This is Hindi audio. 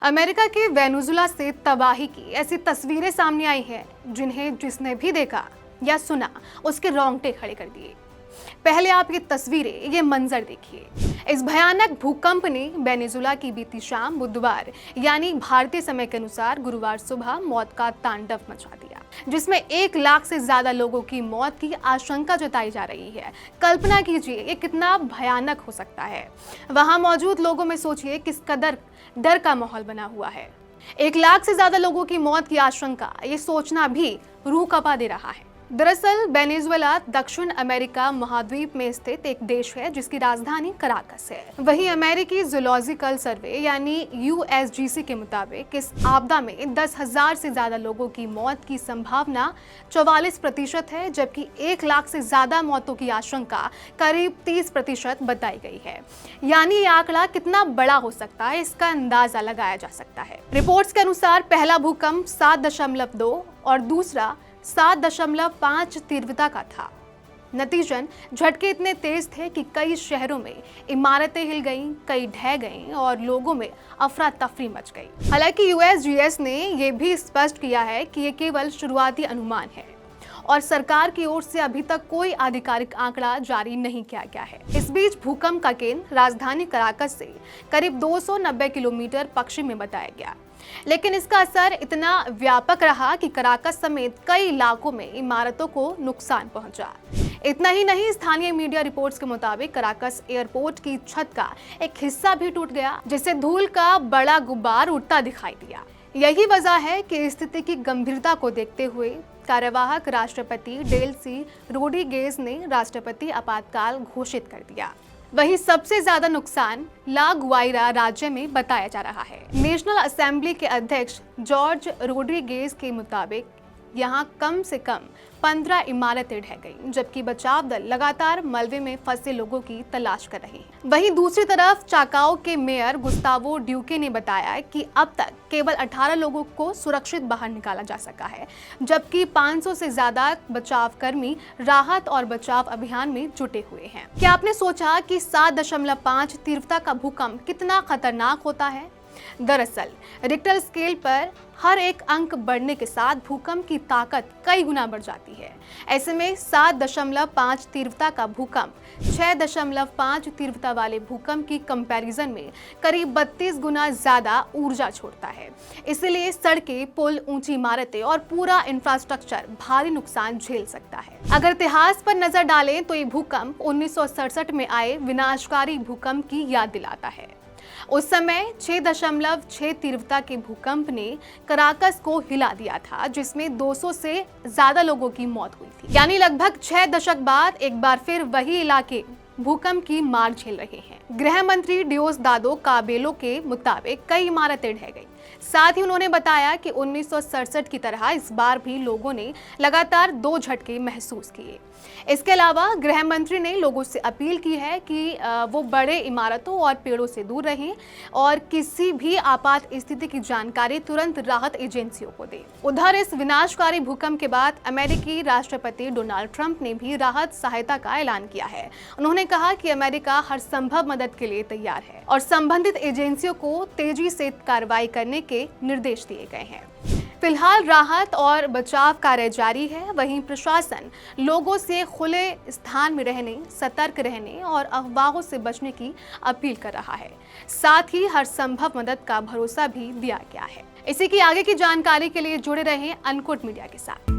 अमेरिका के वेनेजुला से तबाही की ऐसी तस्वीरें सामने आई हैं जिन्हें जिसने भी देखा या सुना उसके रोंगटे खड़े कर दिए। पहले आप ये तस्वीरें, ये मंजर देखिए। इस भयानक भूकंप ने वेनेजुला की बीती शाम बुधवार यानी भारतीय समय के अनुसार गुरुवार सुबह मौत का तांडव मचा दिया, जिसमें 1 लाख से ज्यादा लोगों की मौत की आशंका जताई जा रही है। कल्पना कीजिए ये कितना भयानक हो सकता है। वहां मौजूद लोगों में सोचिए किस कदर डर का माहौल बना हुआ है। 1 लाख से ज्यादा लोगों की मौत की आशंका, ये सोचना भी रूह कांपा दे रहा है। दरअसल वेनेजुएला दक्षिण अमेरिका महाद्वीप में स्थित एक देश है जिसकी राजधानी कराकस है। वहीं अमेरिकी जूलॉजिकल सर्वे यानी USGC के मुताबिक इस आपदा में 10,000 से ज्यादा लोगों की मौत की संभावना 44% है, जबकि 1 लाख से ज्यादा मौतों की आशंका करीब 30% बताई गई है। यानी ये आंकड़ा कितना बड़ा हो सकता है, इसका अंदाजा लगाया जा सकता है। रिपोर्ट्स के अनुसार पहला भूकंप 7.2 और दूसरा 7.5 तीव्रता का था। नतीजन झटके इतने तेज थे कि कई शहरों में इमारतें हिल गईं, कई ढह गईं और लोगों में अफरा तफरी मच गई। हालांकि USGS ने यह भी स्पष्ट किया है कि ये केवल शुरुआती अनुमान है और सरकार की ओर से अभी तक कोई आधिकारिक आंकड़ा जारी नहीं किया गया है। इस बीच भूकंप का केंद्र राजधानी कराकस से करीब 290 किलोमीटर पश्चिम में बताया गया, लेकिन इसका असर इतना व्यापक रहा कि कराकस समेत कई इलाकों में इमारतों को नुकसान पहुंचा। इतना ही नहीं, स्थानीय मीडिया रिपोर्ट्स के मुताबिक कराकस एयरपोर्ट की छत का एक हिस्सा भी टूट गया, जिससे धूल का बड़ा गुब्बार उड़ता दिखाई दिया। यही वजह है कि स्थिति की गंभीरता को देखते हुए कार्यवाहक राष्ट्रपति डेल्सी रोड्रिगेज ने राष्ट्रपति आपातकाल घोषित कर दिया। वहीं सबसे ज्यादा नुकसान ला गुआइरा राज्य में बताया जा रहा है। नेशनल असेंबली के अध्यक्ष जॉर्ज रोड्रिगेज के मुताबिक यहां कम से कम 15 इमारतें ढह गईं, जबकि बचाव दल लगातार मलबे में फंसे लोगों की तलाश कर रहे हैं। वहीं दूसरी तरफ चाकाओ के मेयर गुस्तावो ड्यूके ने बताया कि अब तक केवल 18 लोगों को सुरक्षित बाहर निकाला जा सका है, जबकि 500 से ज्यादा बचाव कर्मी राहत और बचाव अभियान में जुटे हुए हैं। क्या आपने सोचा कि 7.5 तीव्रता का भूकंप कितना खतरनाक होता है? दरअसल रिक्टर स्केल पर हर एक अंक बढ़ने के साथ भूकंप की ताकत कई गुना बढ़ जाती है। ऐसे में 7.5 तीव्रता का भूकंप 6.5 तीव्रता वाले भूकंप की कंपैरिजन में करीब 32 गुना ज्यादा ऊर्जा छोड़ता है। इसलिए सड़कें, पुल, ऊंची इमारतें और पूरा इंफ्रास्ट्रक्चर भारी नुकसान झेल सकता है। अगर इतिहास पर नजर डालें तो ये भूकंप 1967 में आए विनाशकारी भूकंप की याद दिलाता है। उस समय 6.6 तीव्रता के भूकंप ने कराकस को हिला दिया था, जिसमें 200 से ज्यादा लोगों की मौत हुई थी। यानी लगभग 6 दशक बाद एक बार फिर वही इलाके भूकंप की मार झेल रहे हैं। गृह मंत्री डियोसदादो काबेलो के मुताबिक कई इमारतें ढह गई। साथ ही उन्होंने बताया कि 1967 की तरह इस बार भी लोगों ने लगातार 2 झटके महसूस किए। इसके अलावा गृह मंत्री ने लोगों से अपील की है कि वो बड़े इमारतों और पेड़ों से दूर रहें और किसी भी आपात स्थिति की जानकारी तुरंत राहत एजेंसियों को दें। उधर इस विनाशकारी भूकंप के बाद अमेरिकी राष्ट्रपति डोनाल्ड ट्रंप ने भी राहत सहायता का ऐलान किया है। उन्होंने कहा कि अमेरिका हर संभव मदद के लिए तैयार है और संबंधित एजेंसियों को तेजी से कार्रवाई करने के निर्देश दिए गए हैं। फिलहाल राहत और बचाव कार्य जारी है। वहीं प्रशासन लोगों से खुले स्थान में रहने, सतर्क रहने और अफवाहों से बचने की अपील कर रहा है। साथ ही हर संभव मदद का भरोसा भी दिया गया है। इसी की आगे की जानकारी के लिए जुड़े रहें अनकोट मीडिया के साथ।